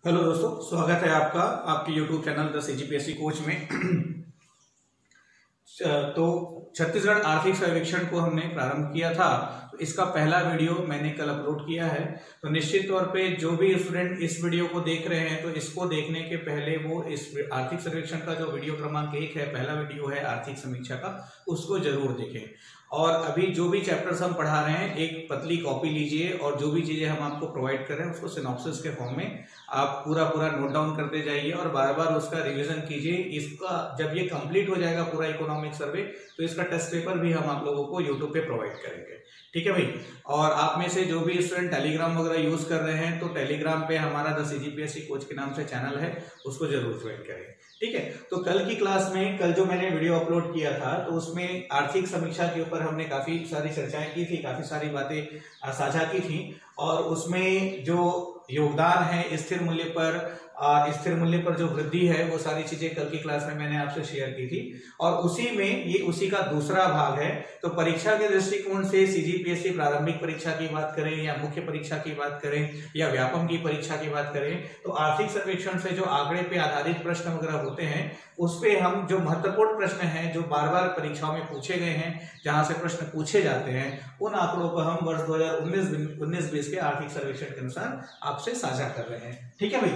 Hello दोस्तों, स्वागत है आपका आपके YouTube channel the CGPSC coach में। तो छत्तीसगढ़ आर्थिक सर्वेक्षण को हमने प्रारंभ किया था, तो इसका पहला वीडियो मैंने कल अपलोड किया है। तो निश्चित तौर पे जो भी स्टूडेंट इस वीडियो को देख रहे हैं, तो इसको देखने के पहले वो इस आर्थिक सर्वेक्षण का जो वीडियो क्रमांक 1 है, पहला वीडियो है आर्थिक समीक्षा का, उसको जरूर देखें। और अभी जो भी चैप्टर्स हम पढ़ा रहे हैं, एक पतली कॉपी लीजिए और जो भी चीजें हम आपको प्रोवाइड कर रहे हैं उसको सिनॉप्सिस के फॉर्म में आप पूरा नोट डाउन करते जाइए और बार बार उसका रिवीजन कीजिए। इसका जब ये कंप्लीट हो जाएगा पूरा इकोनॉमिक सर्वे, तो इसका टेस्ट पेपर भी हम आप लोगों को यूट्यूब पे प्रोवाइड करेंगे। ठीक है भाई। और आप में से जो भी स्टूडेंट टेलीग्राम वगैरह यूज कर रहे हैं, तो टेलीग्राम पे हमारा द CGPSC कोच के नाम से चैनल है, उसको जरूर ज्वाइन करें। ठीक है। तो कल की क्लास में, कल जो मैंने वीडियो अपलोड किया था, तो उसमें आर्थिक समीक्षा के ऊपर हमने काफी सारी चर्चाएं की थी, काफी सारी बातें साझा की थी। और उसमें जो योगदान है स्थिर मूल्य पर और स्थिर मूल्य पर जो वृद्धि है, वो सारी चीजें कल की क्लास में मैंने आपसे शेयर की थी। और उसी में ये उसी का दूसरा भाग है। तो परीक्षा के दृष्टिकोण से CGPSC प्रारंभिक परीक्षा की बात करें या मुख्य परीक्षा की बात करें या व्यापम की परीक्षा की बात करें, तो आर्थिक सर्वेक्षण से जो आंकड़े पे आधारित प्रश्न वगैरह होते हैं, उस पे हम जो महत्वपूर्ण प्रश्न हैं जो बार बार परीक्षाओं में पूछे गए हैं, जहां से प्रश्न पूछे जाते हैं, उन आंकड़ों पर हम वर्ष 2019-20 के आर्थिक सर्वेक्षण के अनुसार आपसे साझा कर रहे हैं। ठीक है भाई।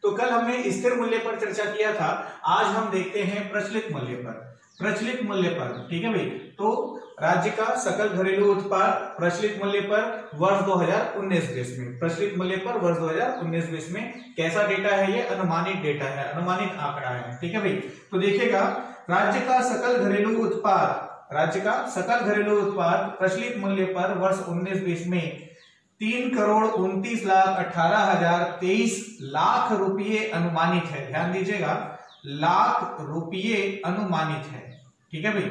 तो कल हमने स्थिर मूल्य पर चर्चा किया था, आज हम देखते हैं प्रचलित मूल्य पर। प्रचलित मूल्य पर, ठीक है भाई। तो राज्य का सकल घरेलू उत्पाद प्रचलित मूल्य पर वर्ष 2019-20 में, प्रचलित मूल्य पर वर्ष 2019-20 में कैसा डेटा है? ये अनुमानित डेटा है, अनुमानित आंकड़ा है। ठीक है भाई। तो देखिएगा, राज्य का सकल घरेलू उत्पाद प्रचलित मूल्य पर वर्ष 19-20 में 3,29,18,023 रुपये अनुमानित है। ध्यान दीजिएगा, लाख रुपये अनुमानित है। ठीक है भाई।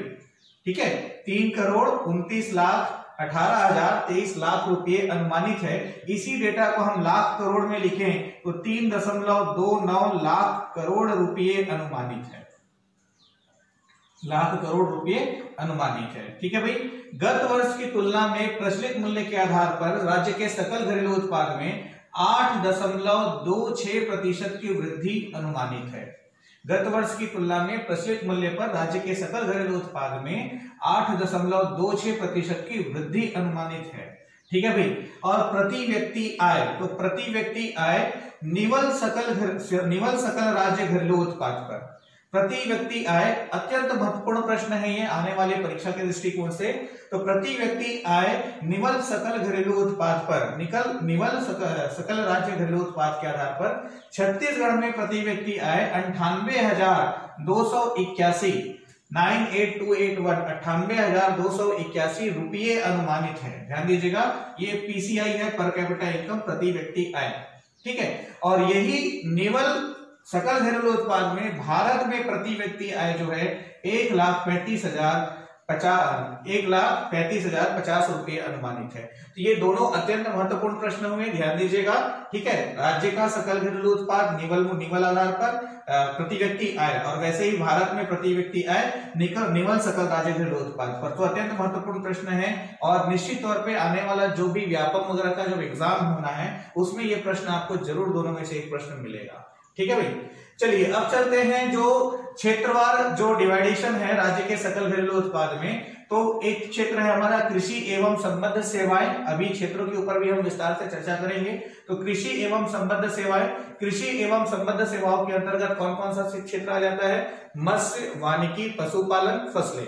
ठीक है, 3,29,18,023 रुपये अनुमानित है। इसी डेटा को हम लाख करोड़ में लिखें तो 3.29 लाख करोड़ रुपये अनुमानित है। लाख करोड़ रुपये अनुमानित है। ठीक है भाई। गत वर्ष की तुलना में प्रचलित मूल्य के आधार पर राज्य के सकल घरेलू उत्पाद में 8.26% की वृद्धि अनुमानित है। गत वर्ष की तुलना में प्रचलित मूल्य पर राज्य के सकल घरेलू उत्पाद में 8.26% की वृद्धि अनुमानित है। ठीक है भाई। और प्रति व्यक्ति आय, तो प्रति व्यक्ति आय निवल सकल राज्य घरेलू उत्पाद पर प्रति व्यक्ति आय अत्यंत महत्वपूर्ण प्रश्न है ये आने वाले परीक्षा के दृष्टिकोण से। तो प्रति व्यक्ति आय निवल सकल घरेलू उत्पाद पर, निवल सकल राज्य घरेलू उत्पाद के आधार पर छत्तीसगढ़ में प्रति व्यक्ति आय 98,281 रुपये अनुमानित है। ध्यान दीजिएगा, ये PCI है, पर कैपिटा इनकम, प्रति व्यक्ति आय। ठीक है। और यही निवल सकल घरेलू उत्पाद में भारत में प्रति व्यक्ति आय जो है 1,35,050 रुपये अनुमानित है। तो ये दोनों अत्यंत महत्वपूर्ण प्रश्न हुए, ध्यान दीजिएगा। ठीक है। राज्य का सकल घरेलू उत्पाद निवल आधार पर प्रति व्यक्ति आय, और वैसे ही भारत में प्रति व्यक्ति आय निवल सकल राज्य घरेलू उत्पाद पर। तो अत्यंत महत्वपूर्ण प्रश्न है और निश्चित तौर पे आने वाला जो भी व्यापम वगैरह का जो एग्जाम होना है, उसमें ये प्रश्न आपको जरूर दोनों में से एक प्रश्न मिलेगा। ठीक है भाई। चलिए अब चलते हैं जो क्षेत्रवार जो डिवाइडेशन है राज्य के सकल घरेलू उत्पाद में। तो एक क्षेत्र है हमारा कृषि एवं संबद्ध सेवाएं। अभी क्षेत्रों के ऊपर भी हम विस्तार से चर्चा करेंगे। तो कृषि एवं संबद्ध सेवाएं, कृषि एवं संबद्ध सेवाओं के अंतर्गत कौन कौन सा क्षेत्र आ जाता है? मत्स्य, वानिकी, पशुपालन, फसलें।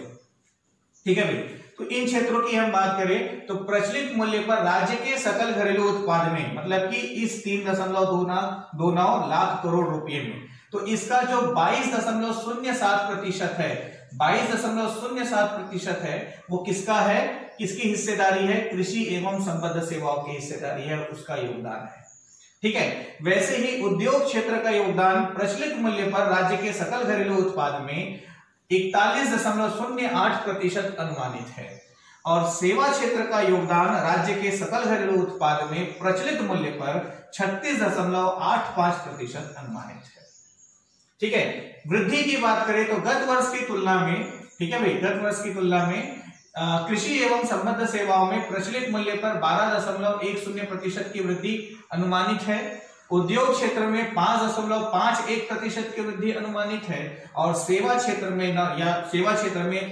ठीक है भाई। तो इन क्षेत्रों की हम बात करें तो प्रचलित मूल्य पर राज्य के सकल घरेलू उत्पाद में, मतलब कि इस 3.29 लाख करोड़ रुपए में, तो इसका जो 22.07% है, 22.07% है, वो किसका है? किसकी हिस्सेदारी है? कृषि एवं संबद्ध सेवाओं की हिस्सेदारी है, उसका योगदान है। ठीक है। वैसे ही उद्योग क्षेत्र का योगदान प्रचलित मूल्य पर राज्य के सकल घरेलू उत्पाद में 41.08% अनुमानित है। और सेवा क्षेत्र का योगदान राज्य के सकल घरेलू उत्पाद में प्रचलित मूल्य पर 36.85% अनुमानित है। ठीक है। वृद्धि की बात करें तो गत वर्ष की तुलना में, ठीक है भाई, गत वर्ष की तुलना में कृषि एवं संबद्ध सेवाओं में प्रचलित मूल्य पर 12.10% की वृद्धि अनुमानित है। उद्योग क्षेत्र में 5.51% की वृद्धि अनुमानित है और सेवा क्षेत्र में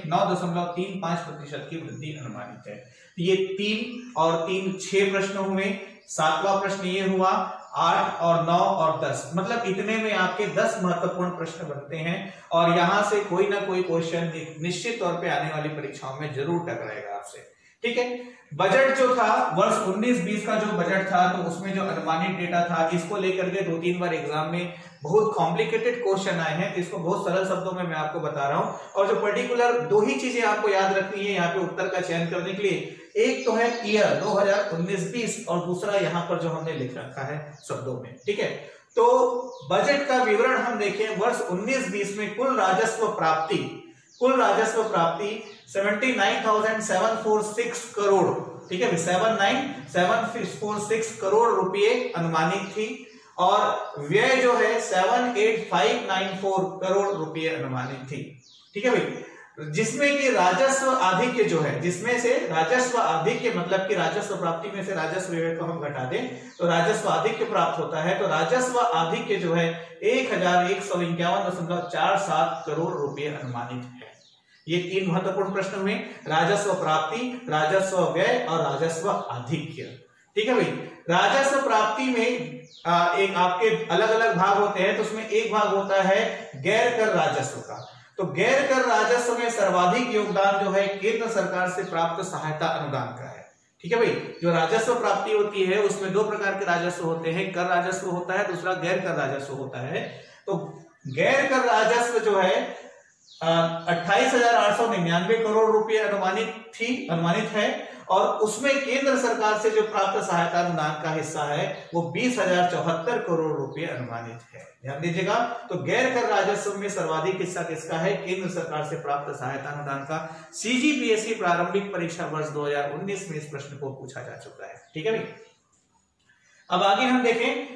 9.35% की वृद्धि अनुमानित है। ये 3 और 3 6 प्रश्न हुए। 7वां प्रश्न ये हुआ 8 और 9 और 10, मतलब इतने में आपके 10 महत्वपूर्ण प्रश्न बनते हैं और यहां से कोई ना कोई क्वेश्चन निश्चित तौर पे आने वाली परीक्षाओं में जरूर टकराएगा आपसे। ठीक है, बजट जो था वर्ष 19-20 का जो बजट था, तो उसमें जो अनुमानित डेटा था, इसको लेकर के 2-3 बार एग्जाम में बहुत कॉम्प्लिकेटेड क्वेश्चन आए हैं, इसको बहुत सरल शब्दों में मैं आपको बता रहा हूं। और जो पर्टिकुलर 2 ही चीजें आपको याद रखनी है यहाँ पे उत्तर का चयन करने के लिए, एक तो है ईयर 2019-20 और दूसरा यहाँ पर जो हमने लिख रखा है शब्दों में। ठीक है, तो बजट का विवरण हम देखें, वर्ष 19-20 में कुल राजस्व प्राप्ति 79,746 करोड़, ठीक है, 79,746 करोड़ रुपए अनुमानित थी और व्यय जो है 78,594 करोड़ रुपए अनुमानित थी। ठीक है भाई, जिसमें कि राजस्व आधिक्य जो है, जिसमें से राजस्व आधिक्य मतलब कि राजस्व प्राप्ति में से राजस्व व्यय को हम घटा दें तो राजस्व आधिक्य प्राप्त होता है। तो राजस्व आधिक्य जो है 1,151.47 करोड़ रुपए अनुमानित है। ये 3 महत्वपूर्ण प्रश्न हुए, राजस्व प्राप्ति, राजस्व व्यय और राजस्व आधिक्य। ठीक है भाई, राजस्व प्राप्ति में एक आपके अलग अलग भाग होते हैं, तो उसमें एक भाग होता है गैर कर राजस्व का। तो गैर कर राजस्व में सर्वाधिक योगदान जो है केंद्र सरकार से प्राप्त सहायता अनुदान का है। ठीक है भाई, जो राजस्व प्राप्ति होती है उसमें 2 प्रकार के राजस्व होते हैं, कर राजस्व होता है, दूसरा गैर कर राजस्व होता है। तो गैर कर राजस्व जो है 28,899 करोड़ रुपए अनुमानित है और उसमें केंद्र सरकार से जो प्राप्त सहायता अनुदान का हिस्सा है वो 20,074 करोड़ रुपए अनुमानित है। ध्यान दीजिएगा, तो गैर कर राजस्व में सर्वाधिक हिस्सा किसका है? केंद्र सरकार से प्राप्त सहायता अनुदान का। सीजीपीएससी प्रारंभिक परीक्षा वर्ष 2019 में इस प्रश्न को पूछा जा चुका है। ठीक है भाई, अब आगे हम देखें,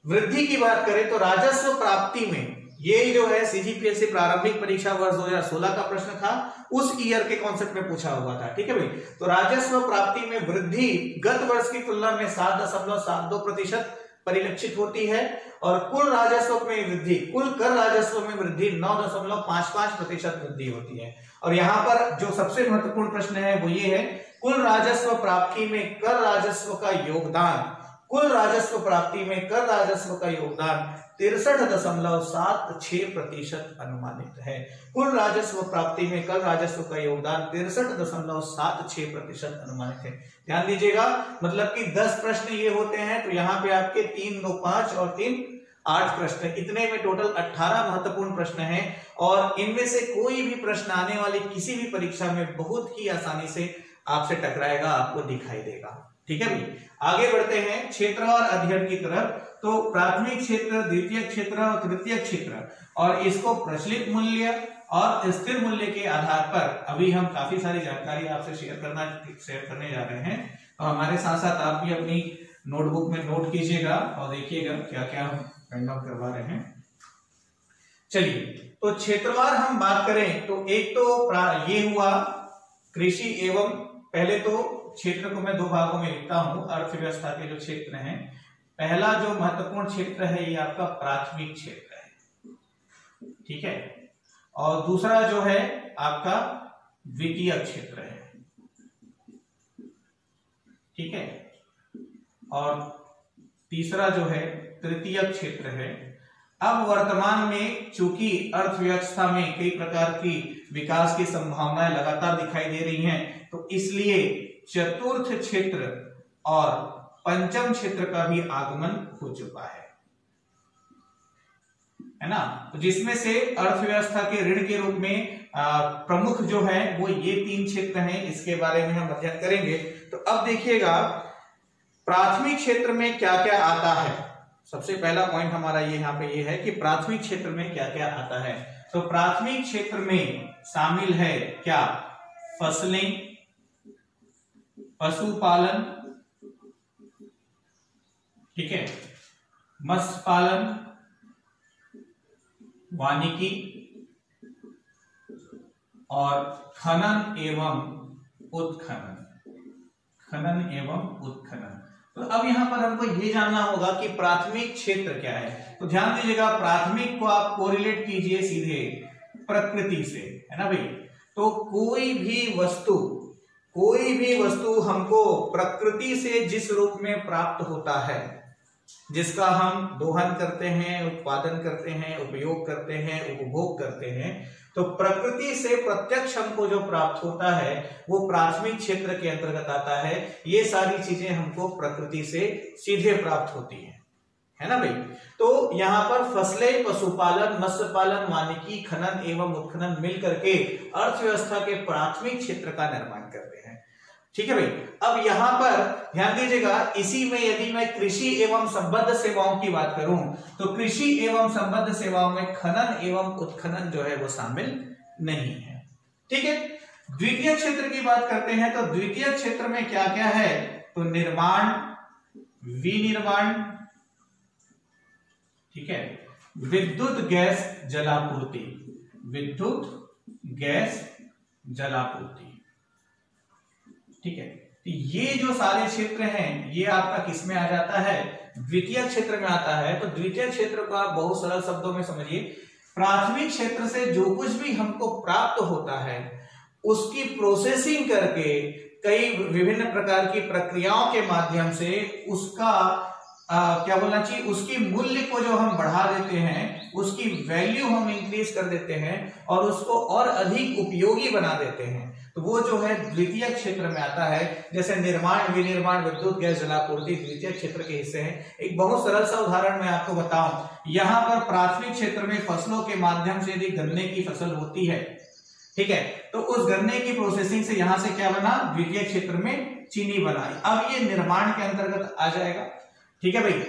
वृद्धि की बात करें तो राजस्व प्राप्ति में ये जो है सीजीपीएससी प्रारंभिक परीक्षा वर्ष 2016 का प्रश्न था, उस ईयर के कॉन्सेप्ट में पूछा हुआ था। ठीक है भाई, तो राजस्व प्राप्ति में वृद्धि गत वर्ष की तुलना में 7.72% परिलक्षित होती है और कुल राजस्व में वृद्धि, कुल कर राजस्व में वृद्धि 9.55% वृद्धि होती है। और यहाँ पर जो सबसे महत्वपूर्ण प्रश्न है वो ये है, कुल राजस्व प्राप्ति में कर राजस्व का योगदान, कुल राजस्व प्राप्ति में कर राजस्व का योगदान 63.76% अनुमानित है। कुल राजस्व प्राप्ति में कर राजस्व का योगदान 63.76% अनुमानित है। ध्यान दीजिएगा, मतलब कि 10 प्रश्न ये होते हैं, तो यहाँ पे आपके 3, 2, 5 और 3, 8 प्रश्न, इतने में टोटल 18 महत्वपूर्ण प्रश्न हैं और इनमें से कोई भी प्रश्न आने वाली किसी भी परीक्षा में बहुत ही आसानी से आपसे टकराएगा, आपको दिखाई देगा। ठीक है भाई, आगे बढ़ते हैं क्षेत्रवार अध्ययन की तरफ। तो प्राथमिक क्षेत्र, द्वितीय क्षेत्र और तृतीय क्षेत्र, और इसको प्रचलित मूल्य और स्थिर मूल्य के आधार पर अभी हम काफी सारी जानकारी आपसे शेयर करने जा रहे हैं। तो हमारे साथ साथ आप भी अपनी नोटबुक में नोट कीजिएगा और देखिएगा क्या क्या हम पेन डाउन करवा रहे हैं। चलिए, तो क्षेत्रवार हम बात करें तो एक तो ये हुआ कृषि एवं, पहले तो क्षेत्र को मैं 2 भागों में लिखता हूं, अर्थव्यवस्था के जो क्षेत्र हैं। पहला जो महत्वपूर्ण क्षेत्र है ये आपका प्राथमिक क्षेत्र है, ठीक है, और दूसरा जो है आपका द्वितीय क्षेत्र है, ठीक है, और तीसरा जो है तृतीय क्षेत्र है। अब वर्तमान में चूंकि अर्थव्यवस्था में कई प्रकार की विकास की संभावनाएं लगातार दिखाई दे रही हैं, तो इसलिए चतुर्थ क्षेत्र और पंचम क्षेत्र का भी आगमन हो चुका है ना। तो जिसमें से अर्थव्यवस्था के ऋण के रूप में प्रमुख जो है वो ये 3 क्षेत्र हैं, इसके बारे में हम अध्ययन करेंगे। तो अब देखिएगा प्राथमिक क्षेत्र में क्या क्या आता है। सबसे पहला पॉइंट हमारा ये यहाँ पे ये है कि प्राथमिक क्षेत्र में क्या क्या आता है। तो प्राथमिक क्षेत्र में शामिल है क्या? फसलें, पशुपालन, ठीक है, मत्स्य पालन, वानिकी और खनन एवं उत्खनन। तो अब यहां पर हमको ये जानना होगा कि प्राथमिक क्षेत्र क्या है। तो ध्यान दीजिएगा, प्राथमिक को आप कोरिलेट कीजिए सीधे प्रकृति से, है ना भाई। तो कोई भी वस्तु हमको प्रकृति से जिस रूप में प्राप्त होता है, जिसका हम दोहन करते हैं, उत्पादन करते हैं, उपयोग करते हैं, उपभोग करते हैं, तो प्रकृति से प्रत्यक्ष हमको जो प्राप्त होता है वो प्राथमिक क्षेत्र के अंतर्गत आता है। ये सारी चीजें हमको प्रकृति से सीधे प्राप्त होती है ना भाई। तो यहाँ पर फसलें, पशुपालन, मत्स्य पालन, वानिकी, खनन एवं उत्खनन मिल करके अर्थव्यवस्था के प्राथमिक क्षेत्र का निर्माण करते हैं। ठीक है भाई। अब यहाँ पर ध्यान दीजिएगा, इसी में यदि मैं कृषि एवं संबद्ध सेवाओं की बात करूं तो कृषि एवं संबद्ध सेवाओं में खनन एवं उत्खनन जो है वो शामिल नहीं है। ठीक है। द्वितीय क्षेत्र की बात करते हैं तो द्वितीय क्षेत्र में क्या क्या है, तो निर्माण, विनिर्माण, ठीक है, विद्युत गैस जलापूर्ति, विद्युत गैस जलापूर्ति। ठीक है। तो ये जो सारे क्षेत्र हैं ये आपका किस में आ जाता है, द्वितीय क्षेत्र में आता है। तो द्वितीय क्षेत्र को आप बहुत सरल शब्दों में समझिए, प्राथमिक क्षेत्र से जो कुछ भी हमको प्राप्त होता है उसकी प्रोसेसिंग करके कई विभिन्न प्रकार की प्रक्रियाओं के माध्यम से उसका क्या बोलना चाहिए, उसकी मूल्य को जो हम बढ़ा देते हैं, उसकी वैल्यू हम इंक्रीज कर देते हैं और उसको और अधिक उपयोगी बना देते हैं, तो वो जो है द्वितीय क्षेत्र में आता है। जैसे निर्माण, विनिर्माण, विद्युत गैस जलापूर्ति द्वितीय क्षेत्र के हिस्से हैं। एक बहुत सरल सा उदाहरण मैं आपको बताऊं, यहाँ पर प्राथमिक क्षेत्र में फसलों के माध्यम से यदि गन्ने की फसल होती है, ठीक है, तो उस गन्ने की प्रोसेसिंग से यहां से क्या बना, द्वितीय क्षेत्र में चीनी बना। अब ये निर्माण के अंतर्गत आ जाएगा। ठीक है भाई।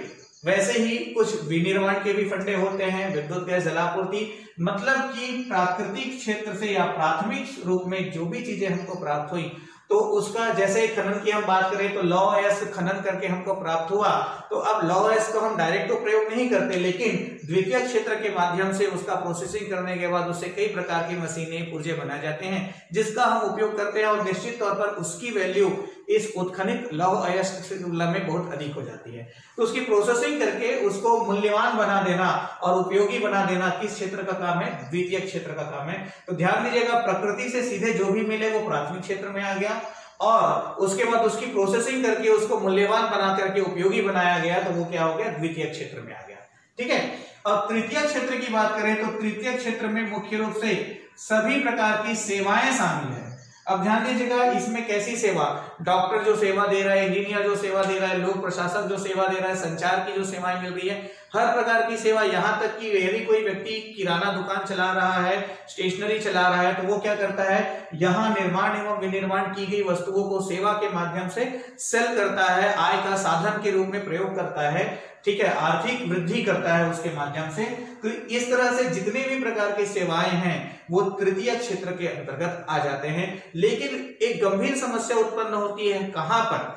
वैसे ही कुछ विनिर्माण के भी फंडे होते हैं, विद्युत गैस जलापूर्ति, मतलब कि प्राकृतिक क्षेत्र से या प्राथमिक रूप में जो भी चीजें हमको प्राप्त हुई तो उसका, जैसे खनन की हम बात करें तो लौह अयस्क खनन करके हमको प्राप्त हुआ, तो अब लौह अयस्क को हम डायरेक्ट तो प्रयोग नहीं करते, लेकिन द्वितीय क्षेत्र के माध्यम से उसका प्रोसेसिंग करने के बाद उससे कई प्रकार की मशीनें, पुर्जे बनाए जाते हैं जिसका हम उपयोग करते हैं और निश्चित तौर पर उसकी वैल्यू इस उत्खनित लौह अयस्क से तुलना में बहुत अधिक हो जाती है। तो उसकी प्रोसेसिंग करके उसको मूल्यवान बना देना और उपयोगी बना देना किस क्षेत्र का काम है, द्वितीय क्षेत्र का काम है। तो ध्यान दीजिएगा, प्रकृति से सीधे जो भी मिले वो प्राथमिक क्षेत्र में आ गया और उसके बाद उसकी प्रोसेसिंग करके उसको मूल्यवान बना करके उपयोगी बनाया गया, तो वो क्या हो गया, द्वितीय क्षेत्र में आ गया। ठीक है। अब तृतीय क्षेत्र की बात करें तो तृतीय क्षेत्र में मुख्य रूप से सभी प्रकार की सेवाएं शामिल है। अब ध्यान दीजिएगा, इसमें कैसी सेवा, डॉक्टर जो सेवा दे रहा है, इंजीनियर जो सेवा दे रहा है, लोक प्रशासक जो सेवा दे रहा है, संचार की जो सेवाएं मिल रही है, हर प्रकार की सेवा, यहां तक कि यदि कोई व्यक्ति किराना दुकान चला रहा है, स्टेशनरी चला रहा है, तो वो क्या करता है, यहां निर्माण एवं विनिर्माण की गई वस्तुओं को सेवा के माध्यम से सेल करता है, आय का साधन के रूप में प्रयोग करता है। ठीक है, आर्थिक वृद्धि करता है उसके माध्यम से। तो इस तरह से जितने भी प्रकार की सेवाएं हैं वो तृतीय क्षेत्र के अंतर्गत आ जाते हैं। लेकिन एक गंभीर समस्या उत्पन्न होती है कहां पर,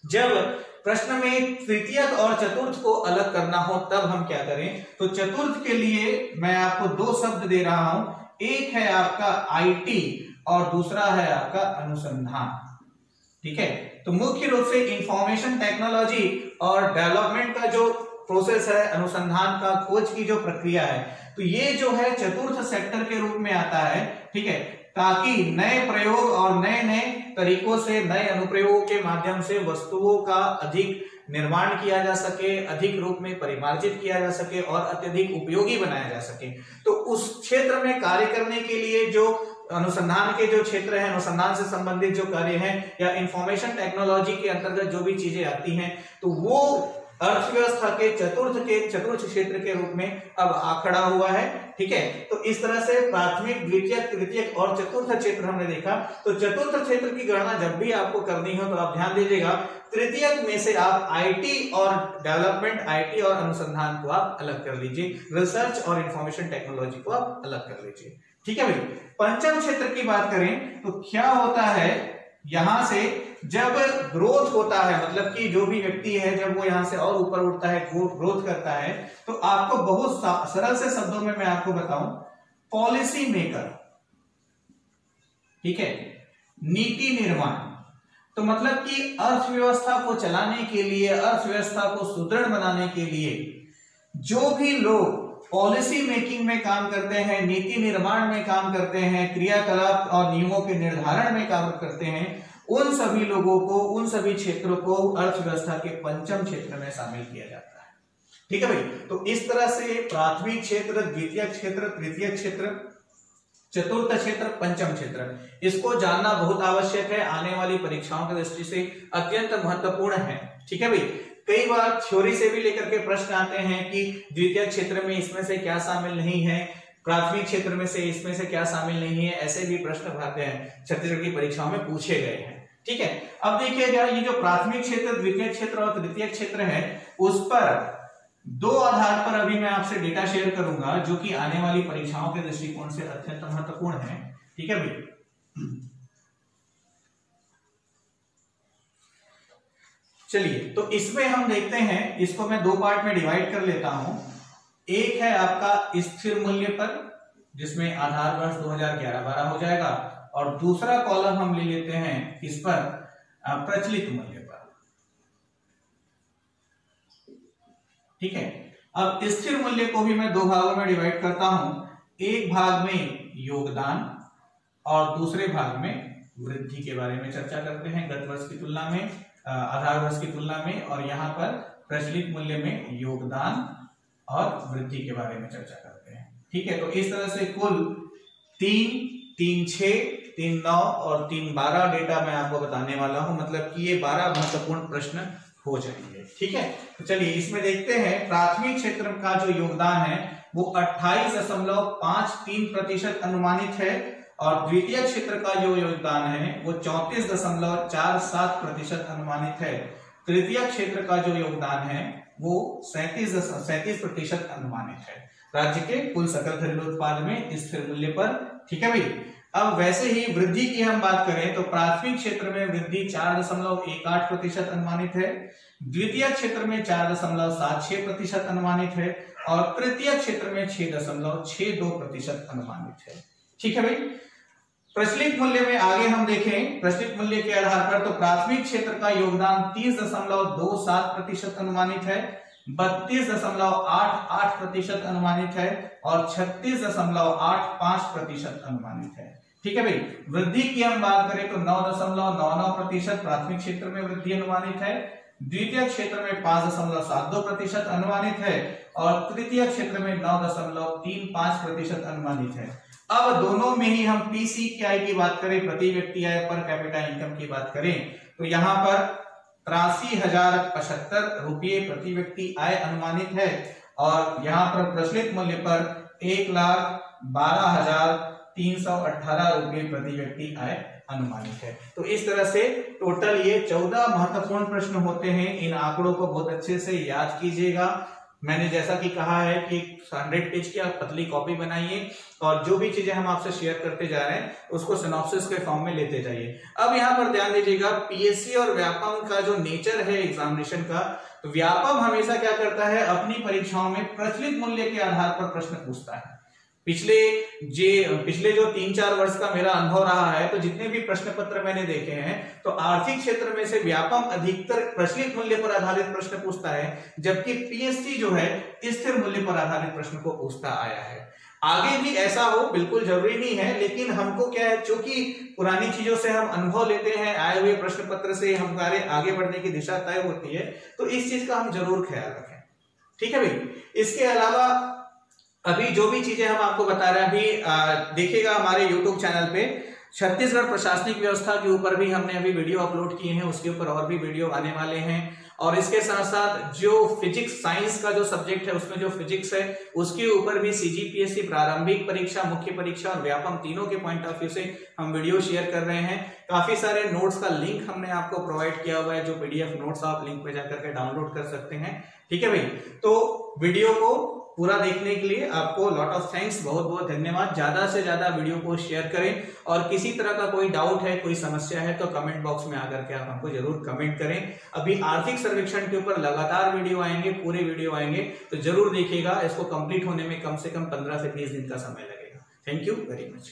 जब प्रश्न में तृतीय और चतुर्थ को अलग करना हो, तब हम क्या करें। तो चतुर्थ के लिए मैं आपको दो शब्द दे रहा हूं, एक है आपका आईटी और दूसरा है आपका अनुसंधान। ठीक है। तो मुख्य रूप से इंफॉर्मेशन टेक्नोलॉजी और डेवलपमेंट का जो प्रोसेस है, अनुसंधान का, खोज की जो प्रक्रिया है, तो ये जो है चतुर्थ सेक्टर के रूप में आता है। ठीक है, ताकि नए प्रयोग और नए नए तरीकों से, नए अनुप्रयोगों के माध्यम से वस्तुओं का अधिक निर्माण किया जा सके, अधिक रूप में परिमार्जित किया जा सके और अत्यधिक उपयोगी बनाया जा सके। तो उस क्षेत्र में कार्य करने के लिए जो अनुसंधान के जो क्षेत्र है, अनुसंधान से संबंधित जो कार्य हैं या इंफॉर्मेशन टेक्नोलॉजी के अंतर्गत जो भी चीजें आती हैं, तो वो अर्थव्यवस्था के चतुर्थ क्षेत्र के रूप में अब खड़ा हुआ है। ठीक है। तो इस तरह से प्राथमिक, द्वितीय, तृतीय और चतुर्थ क्षेत्र हमने देखा। तो चतुर्थ क्षेत्र की गणना जब भी आपको करनी हो तो आप ध्यान दीजिएगा, तृतीय में से आप आईटी और डेवलपमेंट, आईटी और अनुसंधान को आप अलग कर लीजिए, रिसर्च और इंफॉर्मेशन टेक्नोलॉजी को आप अलग कर लीजिए। ठीक है भाई। पंचम क्षेत्र की बात करें तो क्या होता है, यहां से जब ग्रोथ होता है, मतलब कि जो भी व्यक्ति है जब वो यहां से और ऊपर उठता है, ग्रोथ करता है, तो आपको बहुत सरल से शब्दों में मैं आपको बताऊं, पॉलिसी मेकर, ठीक है, नीति निर्माण, तो मतलब कि अर्थव्यवस्था को चलाने के लिए, अर्थव्यवस्था को सुदृढ़ बनाने के लिए जो भी लोग पॉलिसी मेकिंग में काम करते हैं, नीति निर्माण में काम करते हैं, क्रियाकलाप और नियमों के निर्धारण में काम करते हैं, उन सभी लोगों को, उन सभी क्षेत्रों को अर्थव्यवस्था के पंचम क्षेत्र में शामिल किया जाता है। ठीक है भाई। तो इस तरह से प्राथमिक क्षेत्र, द्वितीय क्षेत्र, तृतीय क्षेत्र, चतुर्थ क्षेत्र, पंचम क्षेत्र, इसको जानना बहुत आवश्यक है, आने वाली परीक्षाओं की दृष्टि से अत्यंत महत्वपूर्ण है। ठीक है भाई। कई बार थ्योरी से भी लेकर के प्रश्न आते हैं कि द्वितीय क्षेत्र में इसमें से क्या शामिल नहीं है, प्राथमिक क्षेत्र में से इसमें से क्या शामिल नहीं है, ऐसे भी प्रश्न भाते हैं, छत्तीसगढ़ की परीक्षाओं में पूछे गए हैं। ठीक है। अब देखिएगा, ये जो प्राथमिक क्षेत्र, द्वितीय क्षेत्र और तृतीय क्षेत्र है, उस पर दो आधार पर अभी मैं आपसे डेटा शेयर करूंगा जो कि आने वाली परीक्षाओं के दृष्टिकोण से अत्यंत महत्वपूर्ण है। ठीक है भाई। चलिए, तो इसमें हम देखते हैं, इसको मैं दो पार्ट में डिवाइड कर लेता हूं। एक है आपका स्थिर मूल्य पर, जिसमें आधार वर्ष 2011-12 हो जाएगा, और दूसरा कॉलम हम ले लेते हैं इस पर प्रचलित मूल्य पर। ठीक है। अब स्थिर मूल्य को भी मैं दो भागों में डिवाइड करता हूं, एक भाग में योगदान और दूसरे भाग में वृद्धि के बारे में चर्चा करते हैं, गत वर्ष की तुलना में, आधार वर्ष की तुलना में, और यहाँ पर प्रचलित मूल्य में योगदान और वृद्धि के बारे में चर्चा करते हैं। ठीक है। तो इस तरह से कुल 3, 6, 3, 9 और 3, 12 डेटा मैं आपको बताने वाला हूं, मतलब कि ये 12 महत्वपूर्ण प्रश्न हो जाएंगे। ठीक है। तो चलिए इसमें देखते हैं, प्राथमिक क्षेत्र का जो योगदान है वो 28.53% अनुमानित है, और द्वितीय क्षेत्र का जो योगदान है वो 34.47% अनुमानित है। तृतीय क्षेत्र का जो योगदान है वो 37% अनुमानित है राज्य के कुल सकल घरेलू उत्पाद में स्थिर मूल्य पर। ठीक है भाई। अब वैसे ही वृद्धि की हम बात करें तो प्राथमिक क्षेत्र में वृद्धि 4.18% अनुमानित है, द्वितीय क्षेत्र में 4.76% अनुमानित है, और तृतीय क्षेत्र में 6.62% अनुमानित है। ठीक है भाई। प्रचलित मूल्य में आगे हम देखें, प्रचलित मूल्य के आधार पर तो प्राथमिक क्षेत्र का योगदान 30.27% अनुमानित है, 32.88% अनुमानित है, और 36.85% अनुमानित है। ठीक है भाई। वृद्धि की हम बात करें तो 9.99% प्राथमिक क्षेत्र में वृद्धि अनुमानित है, द्वितीय क्षेत्र में 5.72% अनुमानित है, और तृतीय क्षेत्र में 9.35% अनुमानित है। अब दोनों में ही हम पीसीक्यूआई की बात करें, प्रति व्यक्ति आय, पर कैपिटा इनकम की बात करें, तो यहाँ पर 83,075 रुपये प्रति व्यक्ति आय अनुमानित है, और यहाँ पर प्रचलित मूल्य पर 1,12,318 रुपये प्रति व्यक्ति आय अनुमानित है। तो इस तरह से टोटल ये 14 महत्वपूर्ण प्रश्न होते हैं। इन आंकड़ों को बहुत अच्छे से याद कीजिएगा। मैंने जैसा कि कहा है कि 100 पेज की आप पतली कॉपी बनाइए, और जो भी चीजें हम आपसे शेयर करते जा रहे हैं उसको सिनॉप्सिस के फॉर्म में लेते जाइए। अब यहाँ पर ध्यान दीजिएगा, पीएससी और व्यापम का जो नेचर है एग्जामिनेशन का, तो व्यापम हमेशा क्या करता है, अपनी परीक्षाओं में प्रचलित मूल्य के आधार पर प्रश्न पूछता है। पिछले जो 3-4 वर्ष का मेरा अनुभव रहा है, तो जितने भी प्रश्न पत्र मैंने देखे हैं, तो आर्थिक क्षेत्र में से व्यापम अधिकतर प्रचलित मूल्य पर आधारित प्रश्न पूछता है, जबकि पीएससी जो है स्थिर मूल्य पर आधारित प्रश्न को पूछता आया है। आगे भी ऐसा हो बिल्कुल जरूरी नहीं है, लेकिन हमको क्या है, चूंकि पुरानी चीजों से हम अनुभव लेते हैं, आए हुए प्रश्न पत्र से हमारे आगे बढ़ने की दिशा तय होती है, तो इस चीज का हम जरूर ख्याल रखें। ठीक है भाई। इसके अलावा अभी जो भी चीजें हम आपको बता रहे हैं, अभी देखिएगा हमारे YouTube चैनल पे छत्तीसगढ़ प्रशासनिक व्यवस्था के ऊपर भी हमने अभी वीडियो अपलोड किए हैं, उसके ऊपर और भी वीडियो आने वाले हैं। और इसके साथ साथ जो फिजिक्स साइंस का जो सब्जेक्ट है, उसमें जो फिजिक्स है उसके ऊपर भी सीजीपीएससी प्रारंभिक परीक्षा, मुख्य परीक्षा और व्यापम तीनों के पॉइंट ऑफ व्यू से हम वीडियो शेयर कर रहे हैं। काफी सारे नोट्स का लिंक हमने आपको प्रोवाइड किया हुआ है, जो पीडीएफ नोट्स आप लिंक पे जाकर के डाउनलोड कर सकते हैं। ठीक है भाई। तो वीडियो को पूरा देखने के लिए आपको लॉट ऑफ थैंक्स, बहुत बहुत धन्यवाद। ज्यादा से ज्यादा वीडियो को शेयर करें, और किसी तरह का कोई डाउट है, कोई समस्या है, तो कमेंट बॉक्स में आकर के आप हमको जरूर कमेंट करें। अभी आर्थिक सर्वेक्षण के ऊपर लगातार वीडियो आएंगे, पूरे वीडियो आएंगे, तो जरूर देखिएगा। इसको कंप्लीट होने में कम से कम 15 से 20 दिन का समय लगेगा। Thank you very much.